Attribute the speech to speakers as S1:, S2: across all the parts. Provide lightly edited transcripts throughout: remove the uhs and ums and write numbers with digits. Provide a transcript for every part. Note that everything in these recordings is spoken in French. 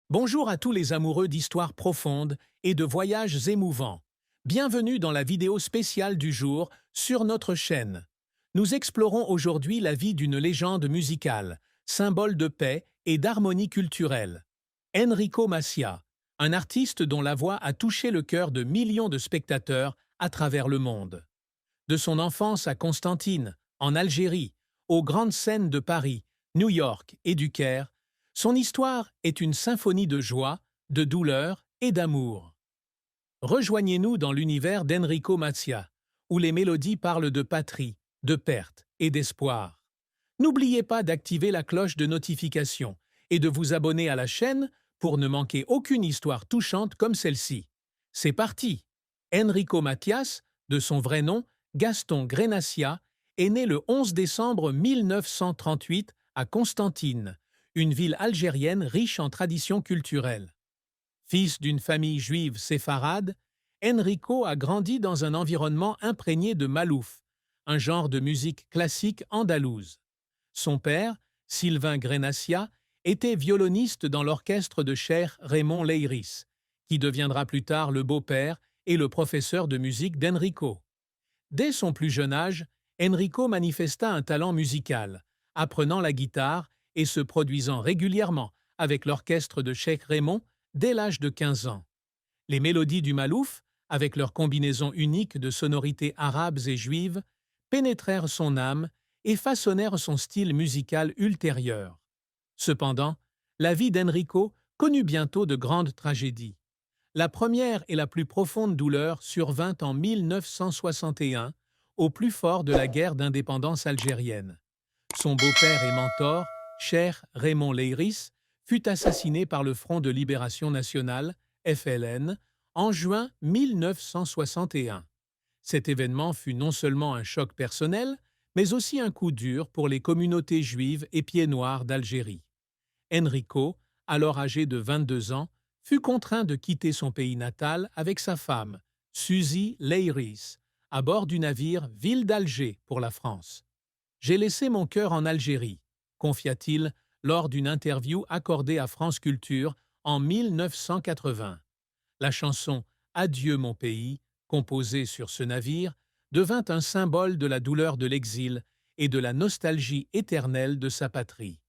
S1: Bonjour à tous les amoureux d'histoires profondes et de voyages émouvants. Bienvenue dans la vidéo spéciale du jour sur notre chaîne. Nous explorons aujourd'hui la vie d'une légende musicale, symbole de paix et d'harmonie culturelle. Enrico Macià, un artiste dont la voix a touché le cœur de millions de spectateurs à travers le monde. De son enfance à Constantine, en Algérie, aux grandes scènes de Paris, New York et du Caire, son histoire est une symphonie de joie, de douleur et d'amour. Rejoignez-nous dans l'univers d'Enrico Macià, où les mélodies parlent de patrie, de perte et d'espoir. N'oubliez pas d'activer la cloche de notification et de vous abonner à la chaîne pour ne manquer aucune histoire touchante comme celle-ci. C'est parti! Enrico Macià, de son vrai nom, Gaston Grenacia, est né le 11 décembre 1938 à Constantine, une ville algérienne riche en traditions culturelles. Fils d'une famille juive séfarade, Enrico a grandi dans un environnement imprégné de malouf, un genre de musique classique andalouse. Son père, Sylvain Grenacia, était violoniste dans l'orchestre de Cheikh Raymond Leiris, qui deviendra plus tard le beau-père et le professeur de musique d'Enrico. Dès son plus jeune âge, Enrico manifesta un talent musical, apprenant la guitare et se produisant régulièrement avec l'orchestre de Cheikh Raymond dès l'âge de 15 ans. Les mélodies du malouf, avec leur combinaison unique de sonorités arabes et juives, pénétrèrent son âme et façonnèrent son style musical ultérieur. Cependant, la vie d'Enrico connut bientôt de grandes tragédies. La première et la plus profonde douleur survint en 1961, au plus fort de la guerre d'indépendance algérienne. Son beau-père et mentor, Cheikh Raymond Leiris, fut assassiné par le Front de Libération Nationale, FLN, en juin 1961. Cet événement fut non seulement un choc personnel, mais aussi un coup dur pour les communautés juives et pieds-noirs d'Algérie. Enrico, alors âgé de 22 ans, fut contraint de quitter son pays natal avec sa femme, Suzy Leiris, à bord du navire Ville d'Alger pour la France. « J'ai laissé mon cœur en Algérie », confia-t-il lors d'une interview accordée à France Culture en 1980. La chanson « Adieu mon pays », composée sur ce navire, devint un symbole de la douleur de l'exil et de la nostalgie éternelle de sa patrie.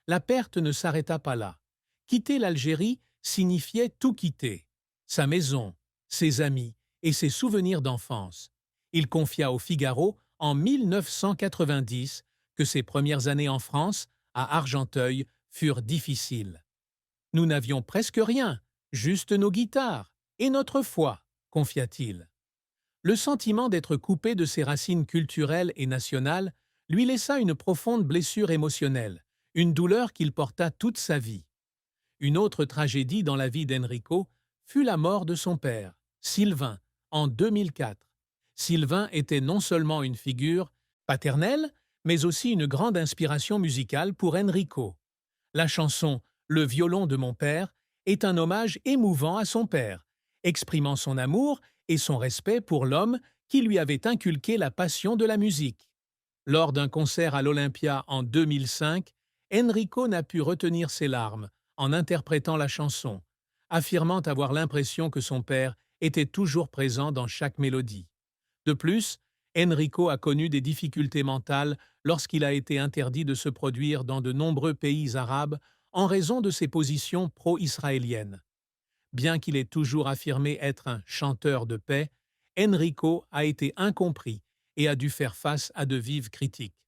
S1: La perte ne s'arrêta pas là. Quitter l'Algérie signifiait tout quitter. Sa maison, ses amis et ses souvenirs d'enfance. Il confia au Figaro en 1990 que ses premières années en France, à Argenteuil, furent difficiles. « Nous n'avions presque rien, juste nos guitares et notre foi », confia-t-il. Le sentiment d'être coupé de ses racines culturelles et nationales lui laissa une profonde blessure émotionnelle, une douleur qu'il porta toute sa vie. Une autre tragédie dans la vie d'Enrico fut la mort de son père, Sylvain, en 2004. Sylvain était non seulement une figure paternelle, mais aussi une grande inspiration musicale pour Enrico. La chanson « Le violon de mon père » est un hommage émouvant à son père, exprimant son amour et son respect pour l'homme qui lui avait inculqué la passion de la musique. Lors d'un concert à l'Olympia en 2005, Enrico n'a pu retenir ses larmes en interprétant la chanson, affirmant avoir l'impression que son père était toujours présent dans chaque mélodie. De plus, Enrico a connu des difficultés mentales lorsqu'il a été interdit de se produire dans de nombreux pays arabes en raison de ses positions pro-israéliennes. Bien qu'il ait toujours affirmé être un chanteur de paix, Enrico a été incompris et a dû faire face à de vives critiques.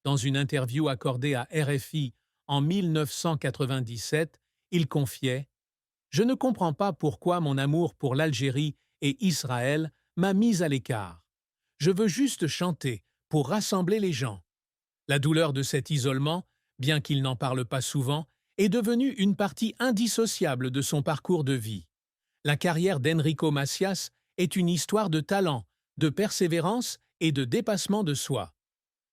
S1: Dans une interview accordée à RFI en 1997, il confiait « Je ne comprends pas pourquoi mon amour pour l'Algérie et Israël m'a mis à l'écart. Je veux juste chanter pour rassembler les gens. » La douleur de cet isolement, bien qu'il n'en parle pas souvent, est devenue une partie indissociable de son parcours de vie. La carrière d'Enrico Macià est une histoire de talent, de persévérance et de dépassement de soi.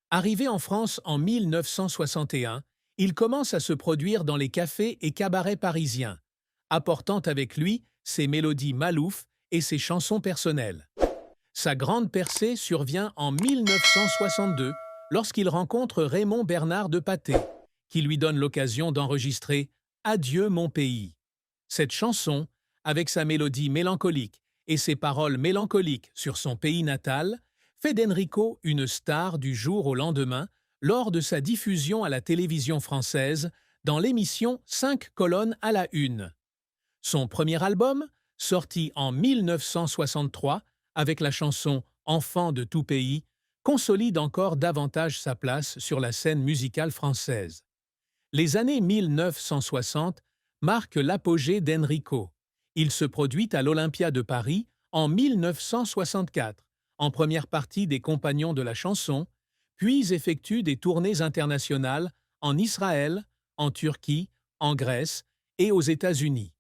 S1: Arrivé en France en 1961, il commence à se produire dans les cafés et cabarets parisiens, apportant avec lui ses mélodies malouf et ses chansons personnelles. Sa grande percée survient en 1962 lorsqu'il rencontre Raymond Bernard de Patay, qui lui donne l'occasion d'enregistrer « Adieu mon pays ». Cette chanson, avec sa mélodie mélancolique et ses paroles mélancoliques sur son pays natal, fait d'Enrico une star du jour au lendemain lors de sa diffusion à la télévision française dans l'émission 5 colonnes à la une. Son premier album, sorti en 1963 avec la chanson Enfant de tout pays, consolide encore davantage sa place sur la scène musicale française. Les années 1960 marquent l'apogée d'Enrico. Il se produit à l'Olympia de Paris en 1964, en première partie des Compagnons de la chanson, puis effectue des tournées internationales en Israël, en Turquie, en Grèce et aux États-Unis.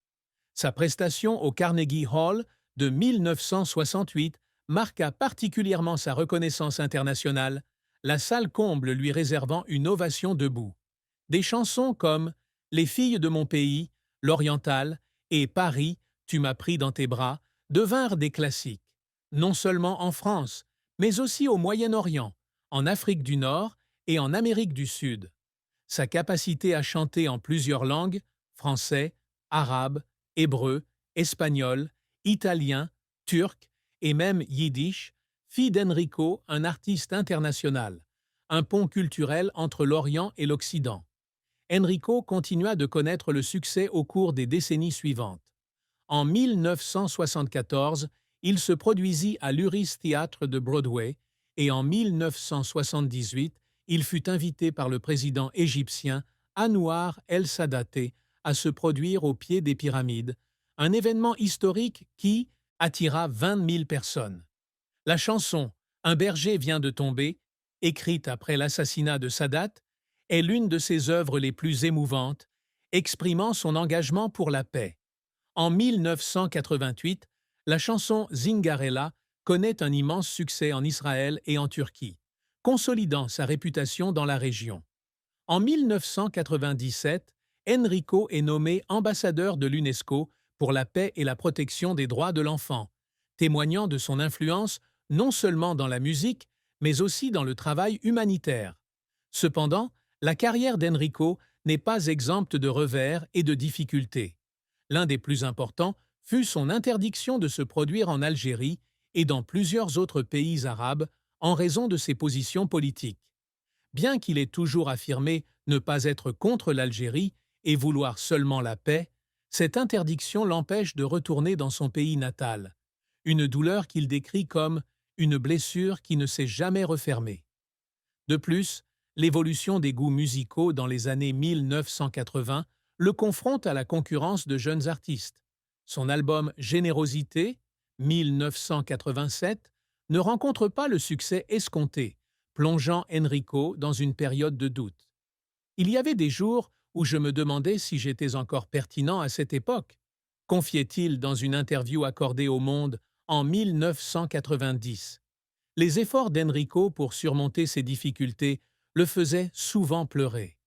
S1: Sa prestation au Carnegie Hall de 1968 marqua particulièrement sa reconnaissance internationale, la salle comble lui réservant une ovation debout. Des chansons comme Les filles de mon pays, L'Oriental et Paris, tu m'as pris dans tes bras devinrent des classiques, non seulement en France, mais aussi au Moyen-Orient, en Afrique du Nord et en Amérique du Sud. Sa capacité à chanter en plusieurs langues, français, arabe, hébreu, espagnol, italien, turc et même yiddish, fit d'Enrico un artiste international, un pont culturel entre l'Orient et l'Occident. Enrico continua de connaître le succès au cours des décennies suivantes. En 1974, il se produisit à l'Uris Theatre de Broadway et en 1978, il fut invité par le président égyptien Anouar el-Sadat à se produire au pied des pyramides, un événement historique qui attira 20 000 personnes. La chanson « Un berger vient de tomber », écrite après l'assassinat de Sadat, est l'une de ses œuvres les plus émouvantes, exprimant son engagement pour la paix. En 1988, la chanson Zingarella connaît un immense succès en Israël et en Turquie, consolidant sa réputation dans la région. En 1997, Enrico est nommé ambassadeur de l'UNESCO pour la paix et la protection des droits de l'enfant, témoignant de son influence non seulement dans la musique, mais aussi dans le travail humanitaire. Cependant, la carrière d'Enrico n'est pas exempte de revers et de difficultés. L'un des plus importants fut son interdiction de se produire en Algérie et dans plusieurs autres pays arabes en raison de ses positions politiques. Bien qu'il ait toujours affirmé ne pas être contre l'Algérie et vouloir seulement la paix, cette interdiction l'empêche de retourner dans son pays natal, une douleur qu'il décrit comme une blessure qui ne s'est jamais refermée. De plus, l'évolution des goûts musicaux dans les années 1980 le confronte à la concurrence de jeunes artistes. Son album Générosité, 1987, ne rencontre pas le succès escompté, plongeant Enrico dans une période de doute. Il y avait des jours où je me demandais si j'étais encore pertinent à cette époque, confiait-il dans une interview accordée au Monde en 1990. Les efforts d'Enrico pour surmonter ces difficultés le faisaient souvent pleurer.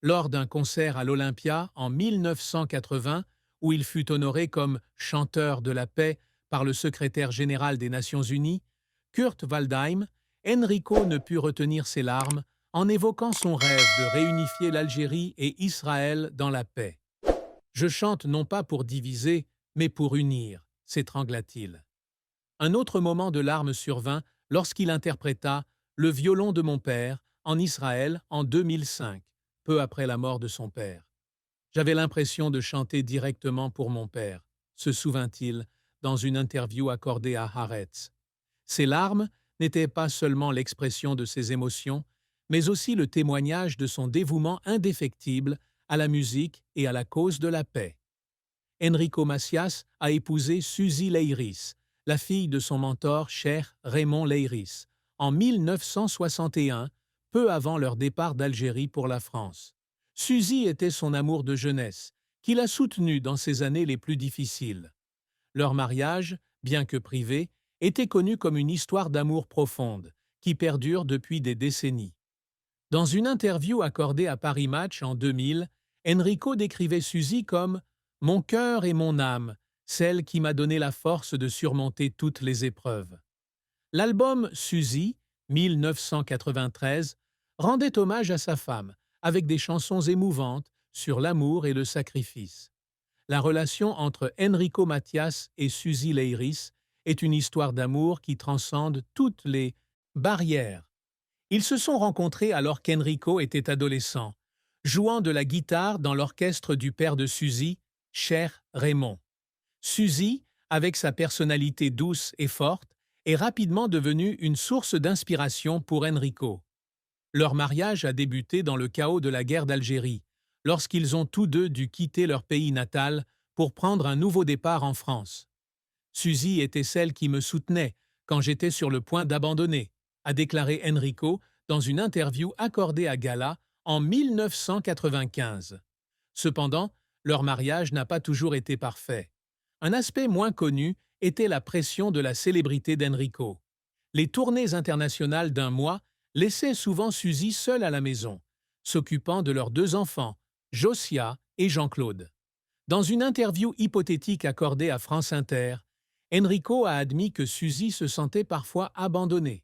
S1: Lors d'un concert à l'Olympia en 1980, où il fut honoré comme chanteur de la paix par le secrétaire général des Nations Unies, Kurt Waldheim, Enrico ne put retenir ses larmes en évoquant son rêve de réunifier l'Algérie et Israël dans la paix. « Je chante non pas pour diviser, mais pour unir », s'étrangla-t-il. Un autre moment de larmes survint lorsqu'il interpréta « Le violon de mon père » en Israël en 2005, peu après la mort de son père. « J'avais l'impression de chanter directement pour mon père », se souvint-il dans une interview accordée à Haaretz. Ses larmes n'étaient pas seulement l'expression de ses émotions, mais aussi le témoignage de son dévouement indéfectible à la musique et à la cause de la paix. Enrico Macias a épousé Suzy Leiris, la fille de son mentor cher Raymond Leiris, en 1961, peu avant leur départ d'Algérie pour la France. Suzy était son amour de jeunesse, qui l'a soutenu dans ses années les plus difficiles. Leur mariage, bien que privé, était connu comme une histoire d'amour profonde, qui perdure depuis des décennies. Dans une interview accordée à Paris Match en 2000, Enrico décrivait Suzy comme « mon cœur et mon âme, celle qui m'a donné la force de surmonter toutes les épreuves ». L'album Suzy, 1993, rendait hommage à sa femme, avec des chansons émouvantes sur l'amour et le sacrifice. la relation entre Enrico Macias et Suzy Leiris est une histoire d'amour qui transcende toutes les barrières. Ils se sont rencontrés alors qu'Enrico était adolescent, jouant de la guitare dans l'orchestre du père de Suzy, Cher Raymond. Suzy, avec sa personnalité douce et forte, est rapidement devenue une source d'inspiration pour Enrico. Leur mariage a débuté dans le chaos de la guerre d'Algérie, lorsqu'ils ont tous deux dû quitter leur pays natal pour prendre un nouveau départ en France. Suzy était celle qui me soutenait quand j'étais sur le point d'abandonner, a déclaré Enrico dans une interview accordée à Gala en 1995. Cependant, leur mariage n'a pas toujours été parfait. Un aspect moins connu était la pression de la célébrité d'Enrico. Les tournées internationales d'un mois laissaient souvent Suzy seule à la maison, s'occupant de leurs deux enfants, Josiah et Jean-Claude. Dans une interview hypothétique accordée à France Inter, Enrico a admis que Suzy se sentait parfois abandonnée.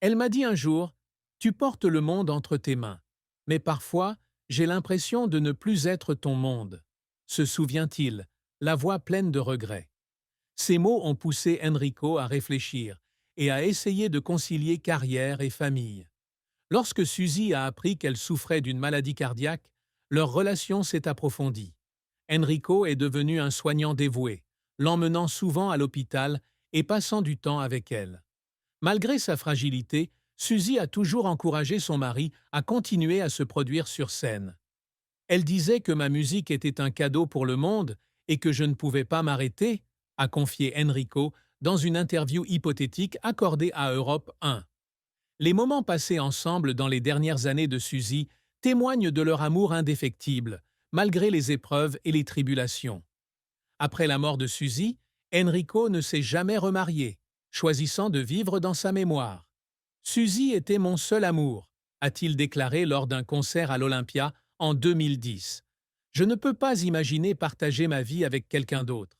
S1: Elle m'a dit un jour « Tu portes le monde entre tes mains, mais parfois, j'ai l'impression de ne plus être ton monde. » Se souvient-il, la voix pleine de regrets. Ces mots ont poussé Enrico à réfléchir et à essayer de concilier carrière et famille. Lorsque Suzy a appris qu'elle souffrait d'une maladie cardiaque, leur relation s'est approfondie. Enrico est devenu un soignant dévoué, l'emmenant souvent à l'hôpital et passant du temps avec elle. Malgré sa fragilité, Suzy a toujours encouragé son mari à continuer à se produire sur scène. Elle disait que ma musique était un cadeau pour le monde et que je ne pouvais pas m'arrêter, a confié Enrico dans une interview hypothétique accordée à Europe 1. Les moments passés ensemble dans les dernières années de Suzy témoignent de leur amour indéfectible, malgré les épreuves et les tribulations. Après la mort de Suzy, Enrico ne s'est jamais remarié, choisissant de vivre dans sa mémoire. « Suzy était mon seul amour », a-t-il déclaré lors d'un concert à l'Olympia en 2010. « Je ne peux pas imaginer partager ma vie avec quelqu'un d'autre. »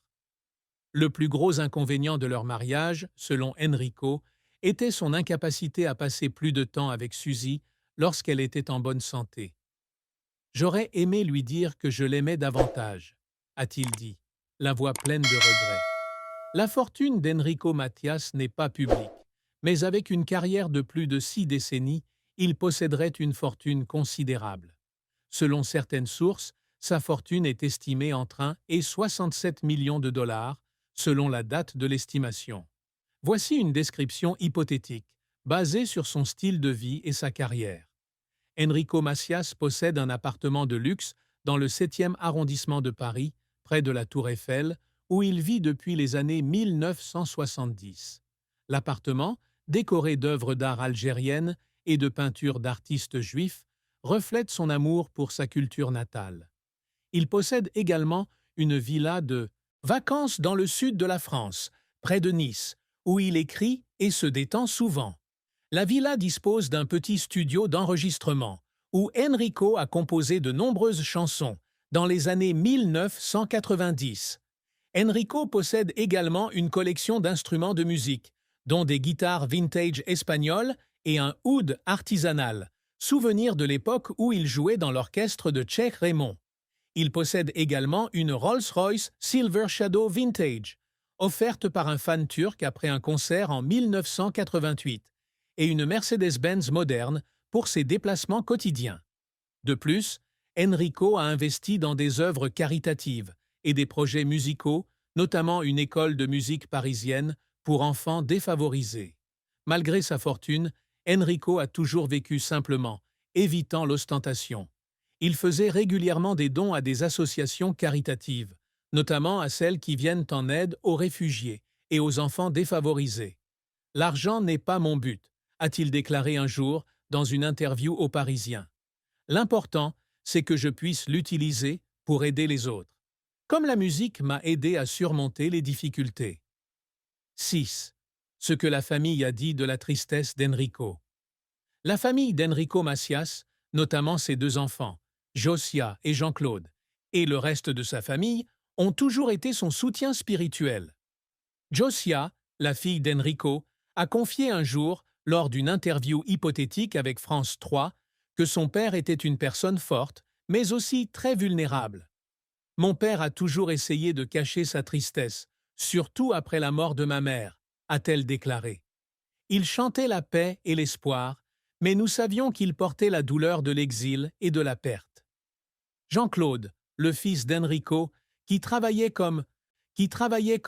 S1: Le plus gros inconvénient de leur mariage, selon Enrico, était son incapacité à passer plus de temps avec Suzy lorsqu'elle était en bonne santé. « J'aurais aimé lui dire que je l'aimais davantage », a-t-il dit, la voix pleine de regrets. La fortune d'Enrico Macias n'est pas publique, mais avec une carrière de plus de 6 décennies, il posséderait une fortune considérable. Selon certaines sources, sa fortune est estimée entre 1 et 67 millions de dollars, selon la date de l'estimation. Voici une description hypothétique, basée sur son style de vie et sa carrière. Enrico Macias possède un appartement de luxe dans le 7e arrondissement de Paris, près de la Tour Eiffel, où il vit depuis les années 1970. L'appartement, décoré d'œuvres d'art algériennes et de peintures d'artistes juifs, reflète son amour pour sa culture natale. Il possède également une villa de vacances dans le sud de la France, près de Nice, où il écrit et se détend souvent. La villa dispose d'un petit studio d'enregistrement, où Enrico a composé de nombreuses chansons dans les années 1990. Enrico possède également une collection d'instruments de musique, dont des guitares vintage espagnoles et un oud artisanal, souvenir de l'époque où il jouait dans l'orchestre de Cher Raymond. Il possède également une Rolls-Royce Silver Shadow Vintage, offerte par un fan turc après un concert en 1988, et une Mercedes-Benz moderne pour ses déplacements quotidiens. De plus, Enrico a investi dans des œuvres caritatives et des projets musicaux, notamment une école de musique parisienne pour enfants défavorisés. Malgré sa fortune, Enrico a toujours vécu simplement, évitant l'ostentation. Il faisait régulièrement des dons à des associations caritatives, notamment à celles qui viennent en aide aux réfugiés et aux enfants défavorisés. « L'argent n'est pas mon but », a-t-il déclaré un jour dans une interview aux Parisiens. « L'important, c'est que je puisse l'utiliser pour aider les autres. Comme la musique m'a aidé à surmonter les difficultés. » 6. Ce que la famille a dit de la tristesse d'Enrico. La famille d'Enrico Macias, notamment ses deux enfants, Josiah et Jean-Claude, et le reste de sa famille, ont toujours été son soutien spirituel. Josiah, la fille d'Enrico, a confié un jour, lors d'une interview hypothétique avec France 3, que son père était une personne forte, mais aussi très vulnérable. Mon père a toujours essayé de cacher sa tristesse, surtout après la mort de ma mère, a-t-elle déclaré. Il chantait la paix et l'espoir, mais nous savions qu'il portait la douleur de l'exil et de la perte. Jean-Claude, le fils d'Enrico, qui travaillait comme, qui travaillait